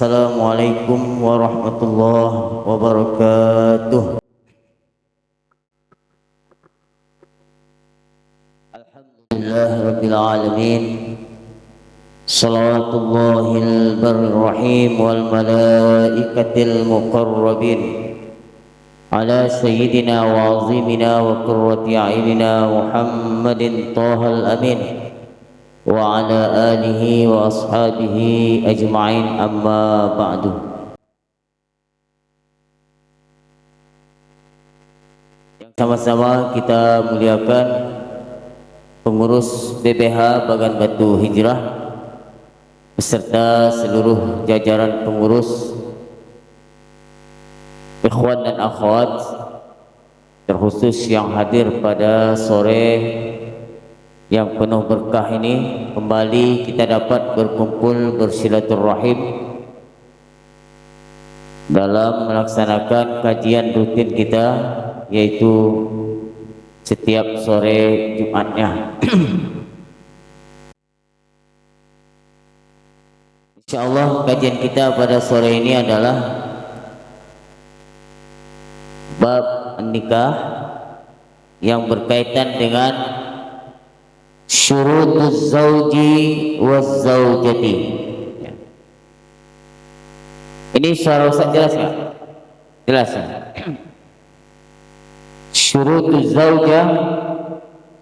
Assalamualaikum warahmatullahi wabarakatuh. Alhamdulillah rabbil alamin. Salawatullahil barrir rahim wal malaikatil muqarrabin ala sayyidina wa azimina wa qurrati a'yunina Muhammadin Thahal amin wa ala alihi wa ashabihi ajma'in, amma ba'du. Yang sama-sama kita muliakan pengurus BPH Bagan Batu Hijrah beserta seluruh jajaran pengurus, ikhwan dan akhwat, terkhusus yang hadir pada sore yang penuh berkah ini. Kembali kita dapat berkumpul bersilaturahim dalam melaksanakan kajian rutin kita, yaitu setiap sore Jumatnya. Insyaallah kajian kita pada sore ini adalah bab nikah yang berkaitan dengan syurutuz zauji waz zaujati. Ini secara Ustaz jelas nggak? Jelas ya? Syurutuz zaujah,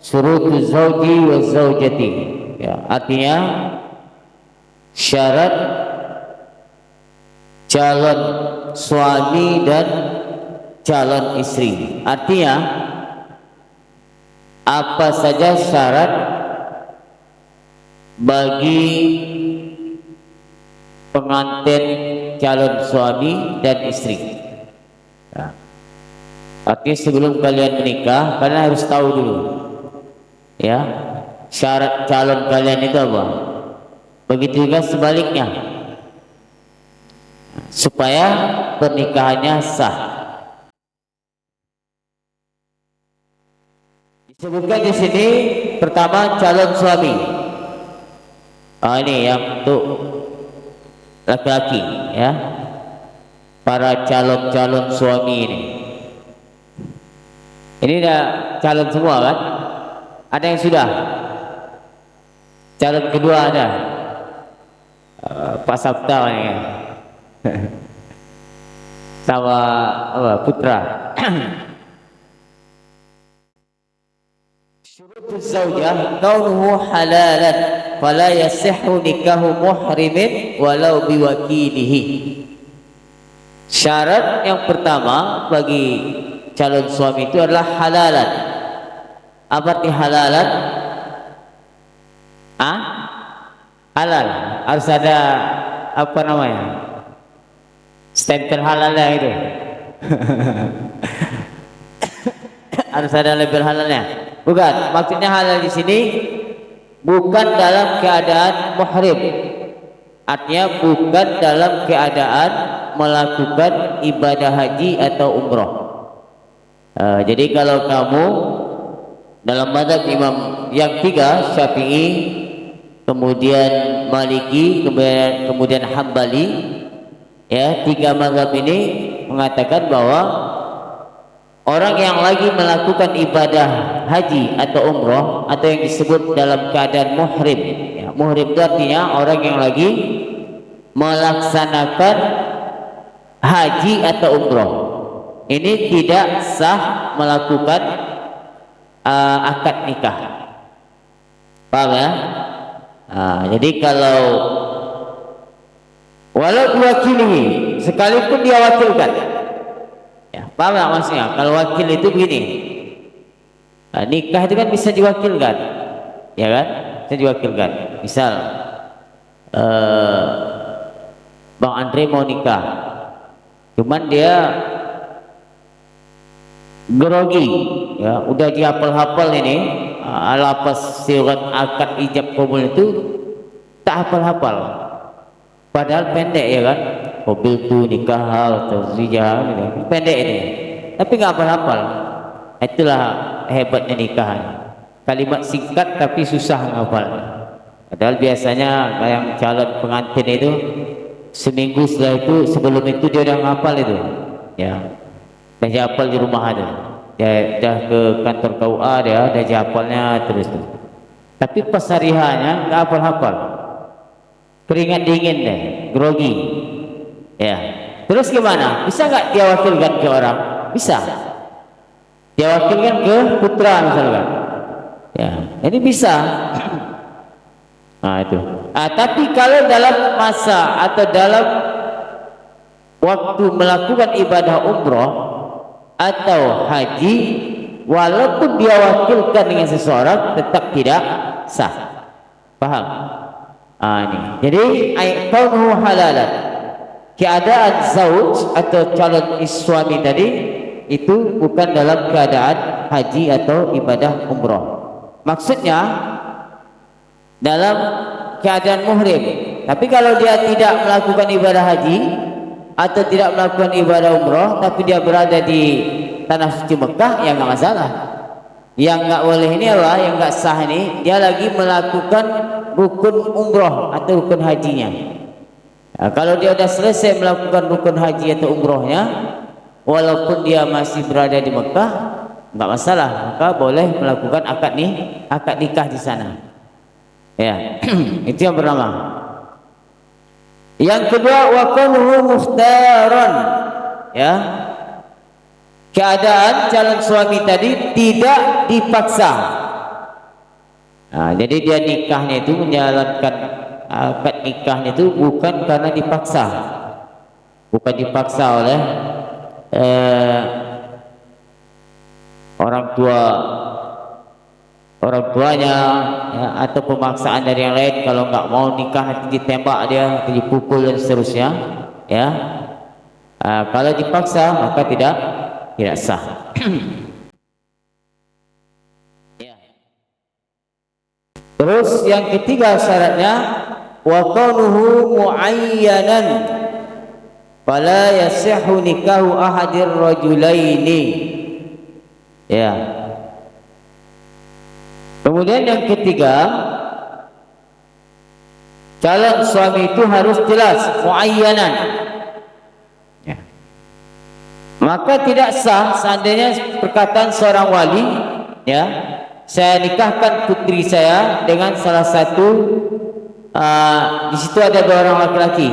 syurutuz zauji waz zaujati. Ya, artinya syarat calon suami dan calon istri. Artinya apa saja syarat bagi pengantin calon suami dan istri. Ya. Artinya sebelum kalian menikah, kalian harus tahu dulu, ya, syarat calon kalian itu apa. Begitu juga sebaliknya, supaya pernikahannya sah. Disebutkan di sini pertama calon suami. Ini yang untuk laki-laki, ya, para calon-calon suami ini. Ini dah calon semua kan? Ada yang sudah? Calon kedua ada? Pak Sabta ini kan? Sama apa, putra. Syurutuz zaujah kaunuhu halalan fala yasihhu nikahu muhrimin walau biwakilihi. Syarat yang pertama bagi calon suami itu adalah halalan. Apa arti halalan? Halal. Harus ada apa namanya? Stempel halalnya itu. Harus ada label halalnya. Bukan, maksudnya halal di sini bukan dalam keadaan muhrim. Artinya bukan dalam keadaan melakukan ibadah haji atau umroh. Jadi kalau kamu dalam mazhab imam yang tiga, Syafi'i, kemudian Maliki, kemudian Hambali, ya, tiga mazhab ini mengatakan bahwa orang yang lagi melakukan ibadah haji atau umroh atau yang disebut dalam keadaan muhrim, ya, muhrim itu artinya orang yang lagi melaksanakan haji atau umroh, ini tidak sah melakukan akad nikah. Paham ya? Jadi kalau walau diwakili, sekalipun dia wakilkan, ya, paham gak maksudnya? Kalau wakil itu begini, nikah itu kan bisa diwakilkan, ya kan? Bisa diwakilkan. Misal Bang Andre mau nikah, cuman dia grogi, ya, udah dihafal-hafal ini lafaz sirat akad ijab qabul itu tak hafal-hafal, padahal pendek, ya kan? Qabil tu nikah atau zijah, pendek ini, tapi nggak hafal-hafal. Itulah hebatnya nikahan, kalimat singkat tapi susah ngapal. Padahal biasanya yang calon pengantin itu seminggu setelah itu, sebelum itu dia udah ngapal itu, ya, dah hafal di rumah ada, dia dah ke kantor KUA dia dah hafalnya terus tuh. Tapi pas hari hanya nggak hafal-hafal, keringat dingin deh, grogi, ya. Terus gimana? Bisa nggak dia wakilkan ke orang? Bisa. Dia wakilkan ke putra misalkan, ya. Ini bisa. Nah itu. Tapi kalau dalam masa atau dalam waktu melakukan ibadah umroh atau haji, walaupun dia wakilkan dengan seseorang, tetap tidak sah. Paham? Ini. Jadi kaunuhu halalan, keadaan zauj atau calon suami tadi itu bukan dalam keadaan haji atau ibadah umroh. Maksudnya dalam keadaan muhrim. Tapi kalau dia tidak melakukan ibadah haji atau tidak melakukan ibadah umroh, tapi dia berada di tanah suci Mekah, ya nggak masalah. Yang nggak boleh ini apa? Yang nggak sah ini, dia lagi melakukan rukun umroh atau rukun hajinya. Nah, kalau dia sudah selesai melakukan rukun haji atau umrohnya, walaupun dia masih berada di Mekah, nggak masalah, maka boleh melakukan akad nikah di sana. Ya, itu yang pertama. Yang kedua, wa qawluhu mukhtaran, ya, keadaan calon suami tadi tidak dipaksa. Nah, jadi dia nikahnya itu menjalankan akad nikahnya itu bukan karena dipaksa, bukan dipaksa oleh orang tuanya, ya, atau pemaksaan dari yang lain. Kalau nggak mau nikah nanti ditembak dia, nanti dipukul dan seterusnya, ya. Kalau dipaksa maka tidak sah. Ya. Terus yang ketiga syaratnya, wa qawluhu muayyanan fala yasihhu nikahu ahadir rajulaini, ya. Kemudian yang ketiga, calon suami itu harus jelas, muayyanan, ya. Maka tidak sah seandainya perkataan seorang wali, ya, saya nikahkan putri saya dengan salah satu, di situ ada 2 orang laki-laki,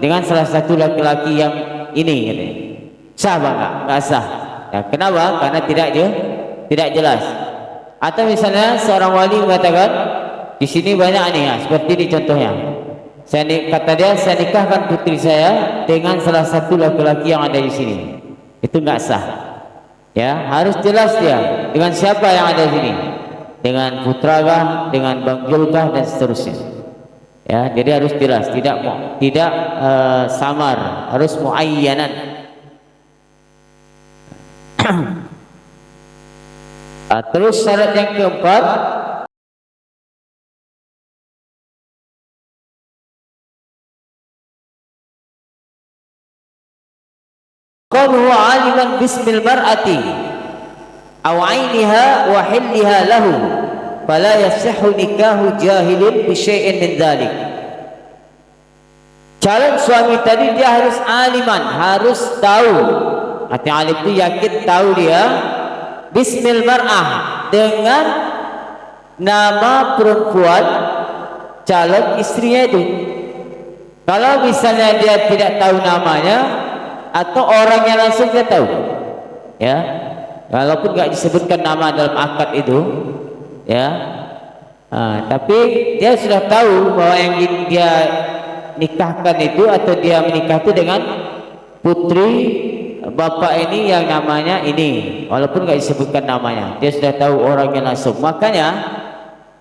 dengan salah satu laki-laki yang ini, gitu. Sah nggak sah, ya. Kenapa? Karena tidak jelas. Atau misalnya seorang wali mengatakan, di sini banyak nih, ya, seperti ini contohnya. Kata dia, saya nikahkan putri saya dengan salah satu laki-laki yang ada di sini. Itu nggak sah. Ya, harus jelas dia dengan siapa yang ada di sini. Dengan putra kah, dengan Bang Jul kah, dan seterusnya. Ya, jadi harus jelas, tidak samar, harus muayyanan. Terus syarat yang keempat, qawluhu aliman bismil mar'ati aw 'ainiha wa hilliha lahu fala yasihhu nikahu jahilin bi syai'in min dzalik. Calon suami tadi dia harus aliman, harus tahu. Arti alim itu yakin tahu dia bismil mar'ah, dengan nama perempuan calon istrinya itu. Kalau misalnya dia tidak tahu namanya atau orangnya langsung dia tahu, ya, walaupun nggak disebutkan nama dalam akad itu, ya, tapi dia sudah tahu bahwa yang dia nikahkan itu atau dia menikah itu dengan putri bapak ini yang namanya ini, walaupun nggak disebutkan namanya, dia sudah tahu orangnya langsung. Makanya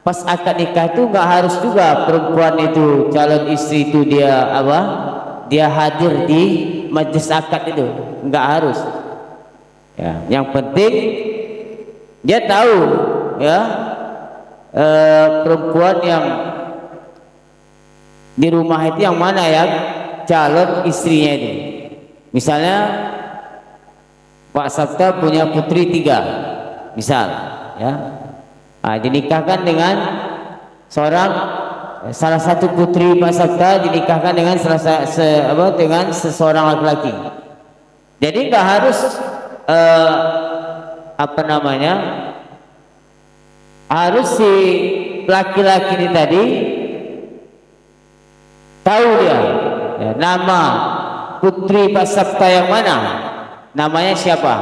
pas akad nikah itu nggak harus juga perempuan itu, calon istri itu dia hadir di majelis akad itu, nggak harus. Ya, yang penting dia tahu, ya, perempuan yang di rumah itu yang mana yang calon istrinya itu. Misalnya Pak Sabta punya putri 3, misal, ya, dinikahkan dengan seorang salah satu putri Pak Sabta dinikahkan dengan dengan seseorang laki-laki. Jadi nggak harus harus si laki-laki ini tadi tahu dia ya, nama putri Pak Sabta yang mana, namanya siapa.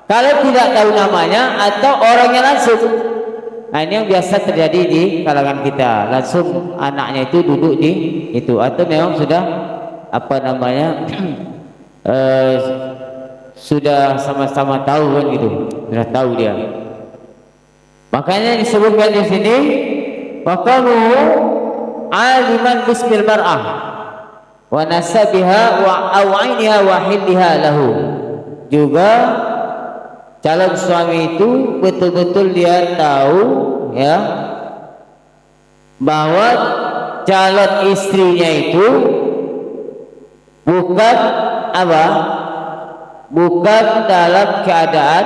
Kalau tidak tahu namanya atau orangnya langsung, nah ini yang biasa terjadi di kalangan kita, langsung anaknya itu duduk di itu, atau memang sudah sudah sama-sama tahu kan gitu, sudah tahu dia. Makanya disebutkan di sini waqalu aliman bismil mar'ah wa nasabiha wa awainiha wa hilliha lahu. Juga calon suami itu betul-betul dia tahu ya bahwa calon istrinya itu bukan bukan dalam keadaan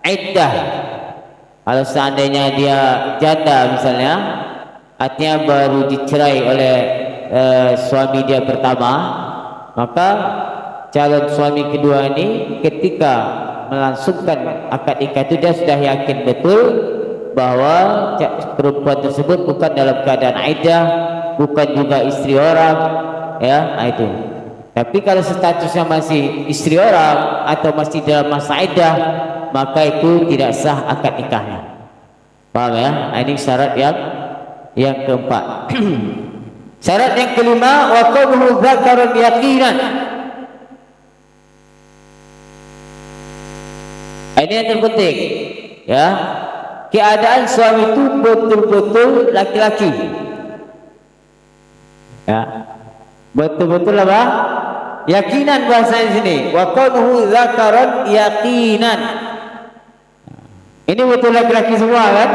iddah. Kalau seandainya dia janda misalnya, artinya baru dicerai oleh suami dia pertama, maka calon suami kedua ini ketika melangsungkan akad nikah itu dia sudah yakin betul bahwa perempuan tersebut bukan dalam keadaan iddah, bukan juga istri orang, ya, nah itu. Tapi kalau statusnya masih istri orang atau masih dalam masa iddah, maka itu tidak sah akad nikahnya. Paham ya? Nah, ini syarat yang keempat. Syarat yang kelima, wa qawluhu dzakaran yaqinan. Ini yang terpenting, ya. Keadaan suami itu betul-betul laki-laki, ya, betul-betul apa? Yakinan bahasa di sini. Wa qawluhu dzakaran yaqinan. Ini betul laki-laki semua kan?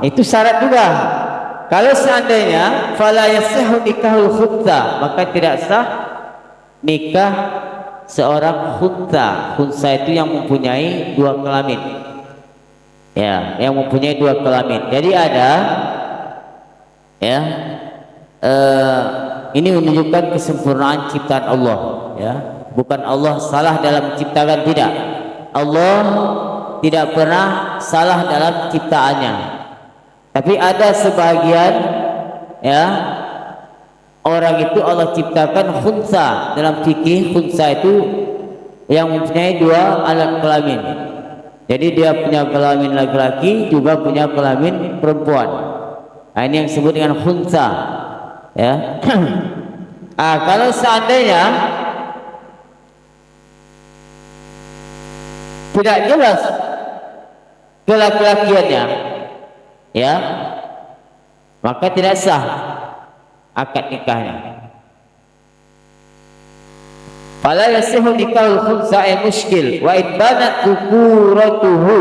Itu syarat juga. Kalau seandainya fala yasihhu nikahul khutsa, maka tidak sah nikah seorang khutsa. Khutsa itu yang mempunyai dua kelamin. Ya, yang mempunyai dua kelamin. Jadi ada ya ini menunjukkan kesempurnaan ciptaan Allah, ya. Bukan Allah salah dalam menciptakan, tidak. Allah tidak pernah salah dalam ciptaannya. Tapi ada sebagian ya orang itu Allah ciptakan khunsa. Dalam fikih khunsa itu yang mempunyai dua alat kelamin. Jadi dia punya kelamin laki-laki juga punya kelamin perempuan. Nah, ini yang disebut dengan khunsa, ya. Kalau seandainya tidak jelas kelaki-lakiannya, ya, maka tidak sah akad nikahnya. Fala yasihu nikahul khunsa'i muskil wa in banat dzukuratuhu.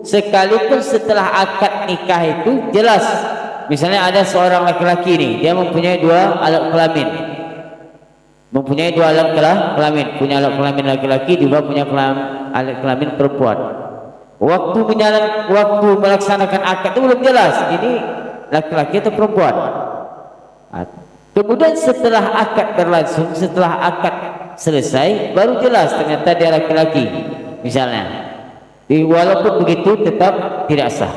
Sekalipun setelah akad nikah itu jelas, misalnya ada seorang laki-laki nih, dia mempunyai dua alat kelamin, punya alat kelamin laki-laki juga punya alat kelamin perempuan. Waktu melaksanakan akad itu belum jelas ini laki-laki atau perempuan. Kemudian setelah akad berlangsung, setelah akad selesai, baru jelas ternyata dia laki-laki misalnya. Walaupun begitu tetap tidak sah.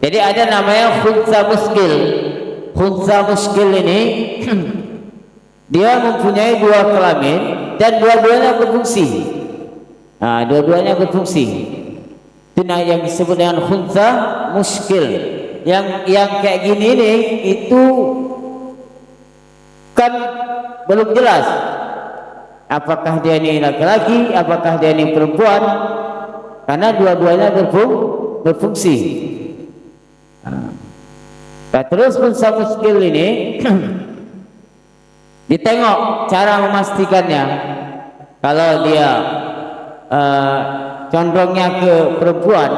Jadi ada namanya khunsa muskil. Khunsa muskil ini dia mempunyai dua kelamin dan dua-duanya berfungsi. Dua-duanya berfungsi. Itu yang disebut dengan khunsa muskil. Yang kayak gini nih itu kan belum jelas apakah dia ini laki-laki, apakah dia ini perempuan, karena dua-duanya berfungsi. Terus khunsa muskil ini ditengok cara memastikannya. Kalau dia condongnya ke perempuan,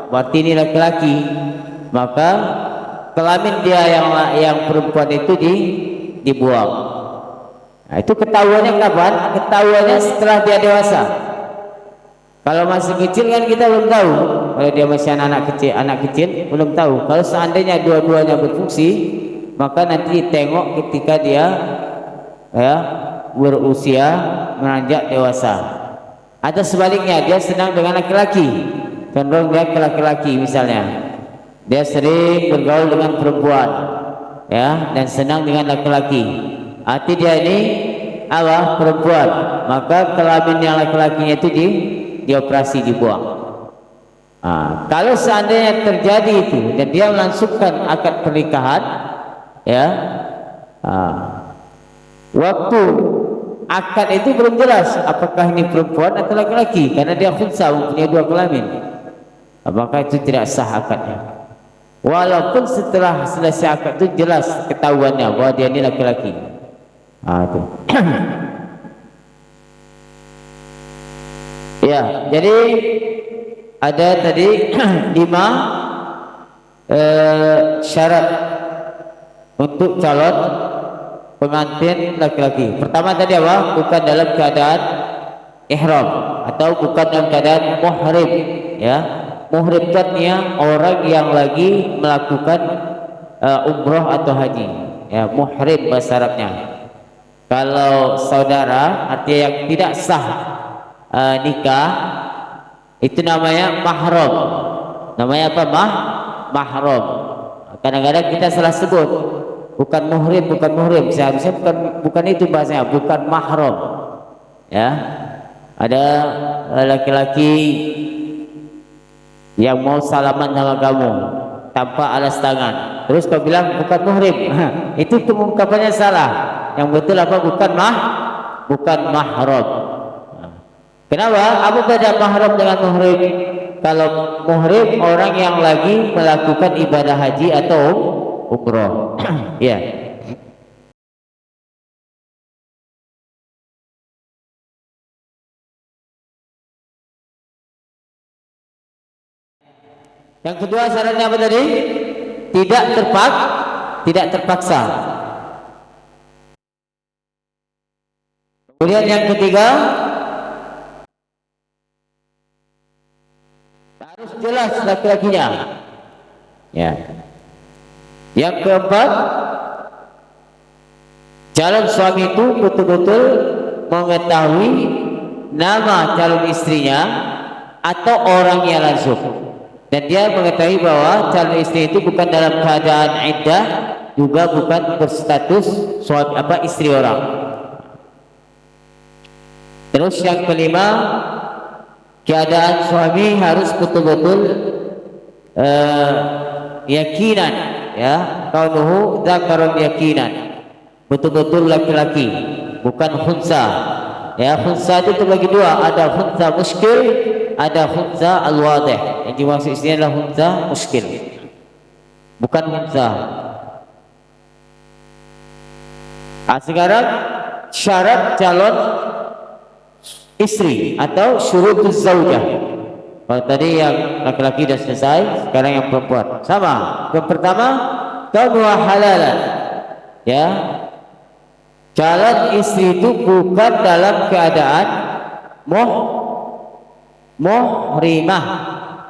berarti ini laki-laki, maka kelamin dia yang perempuan itu dibuang. Nah, itu ketahuannya kapan? Ketahuannya setelah dia dewasa. Kalau masih kecil kan kita belum tahu. kalau dia masih anak kecil belum tahu. Kalau seandainya dua-duanya berfungsi, maka nanti tengok ketika dia ya berusia menanjak dewasa. Atau sebaliknya dia senang dengan laki-laki, cenderung dia ke laki-laki misalnya. Dia sering bergaul dengan perempuan, ya, dan senang dengan laki-laki. Arti dia ini apa? Perempuan. Maka kelamin yang laki-lakinya itu dioperasi, dibuang. Kalau seandainya terjadi itu dan dia melangsungkan akad pernikahan, ya, waktu akad itu belum jelas apakah ini perempuan atau laki-laki karena dia khunsa, mempunyai dua kelamin, maka itu tidak sah akadnya. Walaupun setelah selesai akad itu jelas ketahuannya bahwa dia ini laki-laki. Itu. Ya, jadi ada tadi 5 syarat untuk calon pengantin laki-laki. Pertama tadi apa? Bukan dalam keadaan ihram atau bukan dalam keadaan muhrim, ya. Muhrim artinya orang yang lagi melakukan umroh atau haji, ya, muhrim bahasa Arabnya. Kalau saudara artinya yang tidak sah nikah, itu namanya mahram. Namanya apa? Mahram. Kadang-kadang kita salah sebut, bukan muhrim, seharusnya bukan itu bahasanya, bukan mahram. Ya, ada laki-laki yang mau salaman sama kamu tanpa alas tangan, terus kau bilang bukan muhrim. Itu pengungkapannya salah. Yang betul apa? Bukan mahram. Kenapa? Apa beda mahram dengan muhrim? Kalau muhrim orang yang lagi melakukan ibadah haji atau umroh. Ya. Yang kedua syaratnya apa tadi? Tidak terpaksa. Kemudian yang ketiga, harus jelas laki-lakinya. Ya. Yang keempat, calon suami itu betul-betul mengetahui nama calon istrinya atau orangnya langsung, dan dia mengetahui bahwa calon istri itu bukan dalam keadaan iddah, juga bukan berstatus suami istri orang. Terus yang kelima, keadaan suami harus betul-betul yakinan, ya, kaunuhu dzakarun yakinan, betul-betul laki-laki, bukan khunsa. Ya, khunsa itu terbagi dua, ada khunsa muskil, ada khunsa al-wadih. Yang dimaksud ini adalah khunsa muskil, bukan khunsa. Sekarang syarat calon istri atau syurutuz zaujah. Kalau tadi yang laki-laki sudah selesai, sekarang yang perempuan sama. Yang pertama, kaunuha halalan, ya, calon istri itu bukan dalam keadaan muhrimah,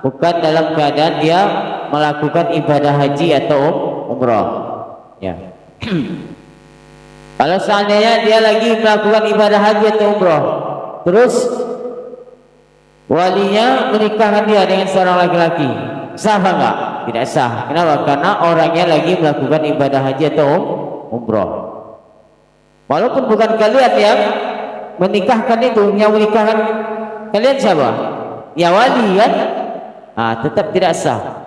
bukan dalam keadaan dia melakukan ibadah haji atau umrah, ya. Kalau seandainya dia lagi melakukan ibadah haji atau umrah, terus walinya menikahkan dia dengan seorang laki-laki, sah enggak? Tidak sah. Kenapa? Karena orangnya lagi melakukan ibadah haji atau umrah. Walaupun bukan kalian yang menikahkan itu, yang menikahkan kalian siapa? Ya wali kan? Tetap tidak sah.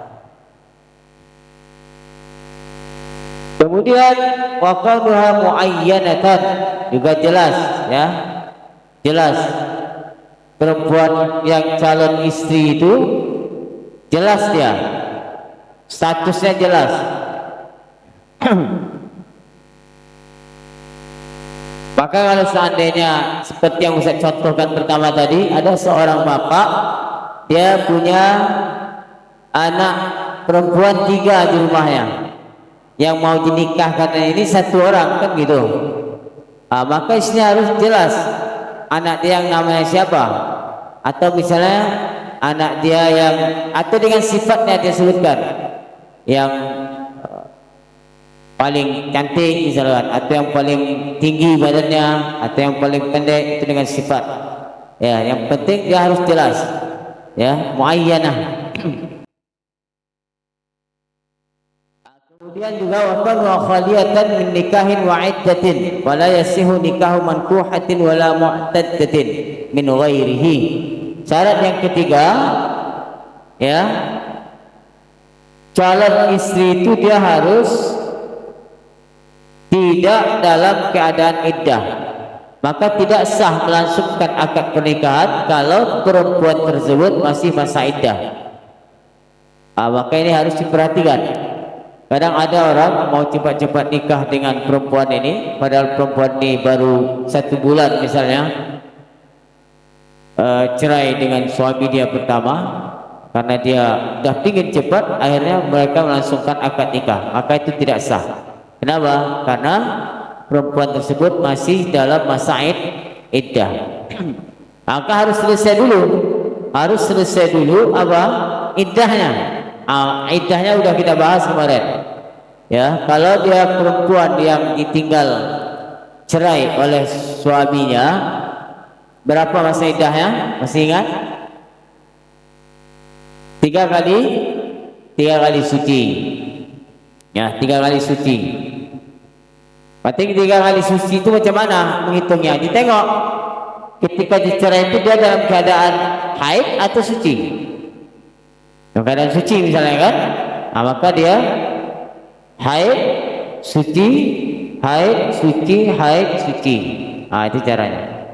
Kemudian waqaduha muayyanatan, juga jelas, ya. Jelas perempuan yang calon istri itu jelas, dia statusnya jelas. Maka kalau seandainya seperti yang saya contohkan pertama tadi, ada seorang bapak, dia punya anak perempuan 3 di rumahnya, yang mau dinikahkan ini 1 orang, kan gitu. Maka istrinya harus jelas anak dia yang namanya siapa, atau misalnya anak dia yang atau dengan sifatnya dia sebutkan yang paling cantik misalkan, atau yang paling tinggi badannya, atau yang paling pendek, itu dengan sifat. Ya, yang penting dia harus jelas, ya, muayyanah. Kemudian juga wakan wa khaliyatan min nikahin wa iddatin wa la yasihu nikahu mankuhatin wa la mu'taddatin min ghairihi. Syarat yang ketiga, ya, calon istri itu dia harus tidak dalam keadaan iddah, maka tidak sah melangsungkan akad pernikahan kalau perempuan tersebut masih masa iddah. Maka ini harus diperhatikan. Kadang ada orang mau cepat-cepat nikah dengan perempuan ini, padahal perempuan ini baru 1 bulan misalnya cerai dengan suami dia pertama, karena dia dah ingin cepat, akhirnya mereka melangsungkan akad nikah, maka itu tidak sah. Kenapa? Karena perempuan tersebut masih dalam masa iddah. Maka harus selesai dulu apa? Iddahnya. Iddahnya udah kita bahas kemarin. Ya, kalau dia perempuan yang ditinggal cerai oleh suaminya, berapa masa iddahnya? Masih ingat? 3 kali suci. Ya, 3 kali suci. Berarti 3 kali suci itu macam mana menghitungnya? Ditengok ketika dicerai itu dia dalam keadaan haid atau suci. Dalam keadaan suci misalnya kan, maka dia haid, suci, haid, suci, haid, suci. Itu caranya.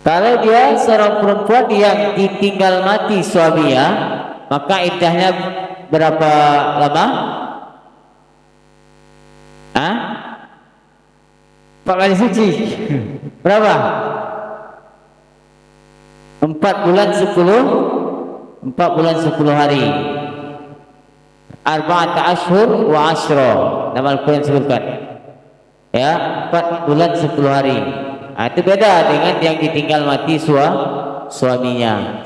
Kalau dia seorang perempuan yang ditinggal mati suaminya, maka iddahnya berapa lama? 4 kali suci. Berapa? 4 bulan 10 hari. Arba'at ashhur wa ashra. Nama Al-Quran sebutkan. Ya, 4 bulan 10 hari. Itu beda dengan yang ditinggal mati suaminya.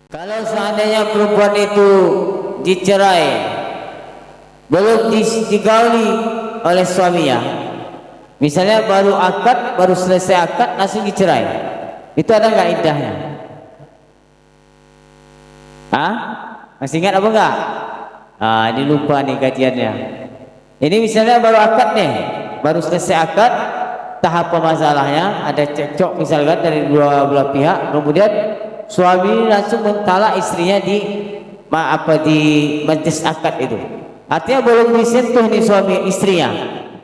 Kalau seandainya perempuan itu dicerai, belum digauli oleh suaminya, misalnya baru selesai akad langsung dicerai, itu ada nggak iddahnya? Masih ingat apa enggak? Ini lupa nih kajiannya. Ini misalnya baru akad nih, baru selesai akad, tahap masalahnya ada cekcok misalkan dari dua belah pihak, kemudian suami langsung mentalak istrinya di majlis akad itu. Artinya belum disentuh nih suami istrinya,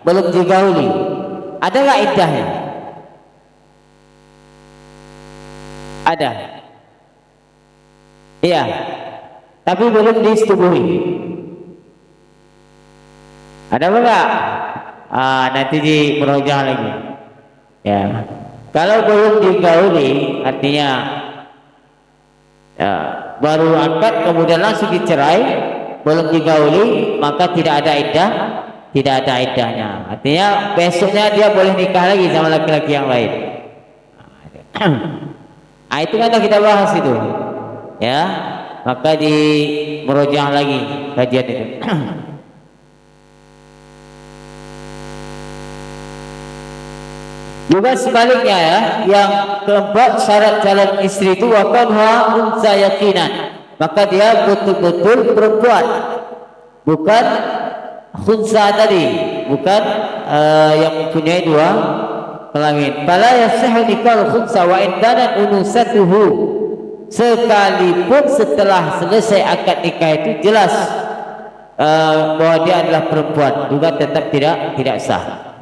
belum digauli. Ada nggak iddahnya? Ada. Iya. Tapi belum disetubuhi. Ada apa enggak? Nanti di merojah lagi. Ya. Kalau belum digauli, artinya baru akad kemudian langsung dicerai, belum digauli, maka tidak ada iddahnya. Artinya besoknya dia boleh nikah lagi sama laki-laki yang lain. Itu kan kita bahas itu, ya. Maka di merojah lagi kajian itu. Juga sebaliknya ya, yang keempat syarat calon istri itu wakanha unsa yakinan, maka dia betul-betul perempuan, bukan khunsa tadi, bukan yang mempunyai 2 kelamin. Fala yasihhu nikahul khunsa wa in kanat unusatuhu, sekalipun setelah selesai akad nikah itu jelas bahwa dia adalah perempuan, juga tetap tidak sah.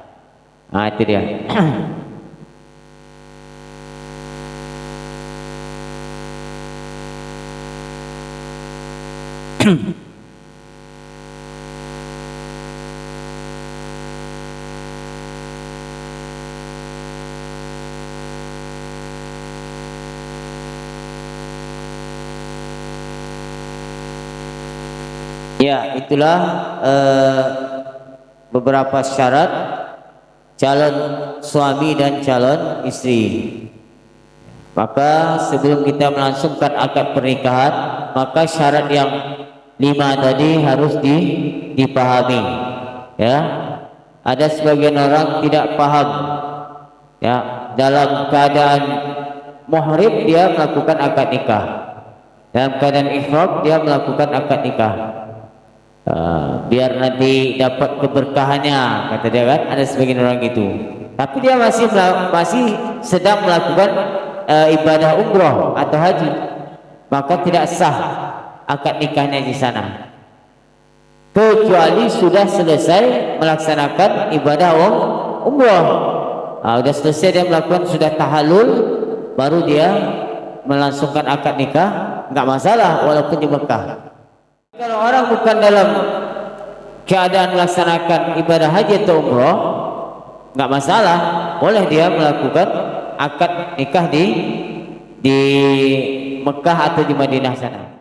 Itu dia. Ya, itulah beberapa syarat calon suami dan calon istri. Maka sebelum kita melangsungkan akad pernikahan, maka syarat yang 5 tadi harus dipahami. Ya, ada sebagian orang tidak paham. Ya, dalam keadaan muhrim dia melakukan akad nikah, dalam keadaan ihram dia melakukan akad nikah. Biar nanti dapat keberkahannya, kata dia kan. Ada sebagian orang gitu. Tapi dia masih sedang melakukan ibadah umroh atau haji, maka tidak sah akad nikahnya di sana, kecuali sudah selesai melaksanakan ibadah umroh. Sudah selesai dia melakukan, sudah tahallul, baru dia melangsungkan akad nikah, nggak masalah walaupun di Mekah. Kalau orang bukan dalam keadaan melaksanakan ibadah haji atau umroh, nggak masalah, boleh dia melakukan akad nikah di Mekah atau di Madinah sana.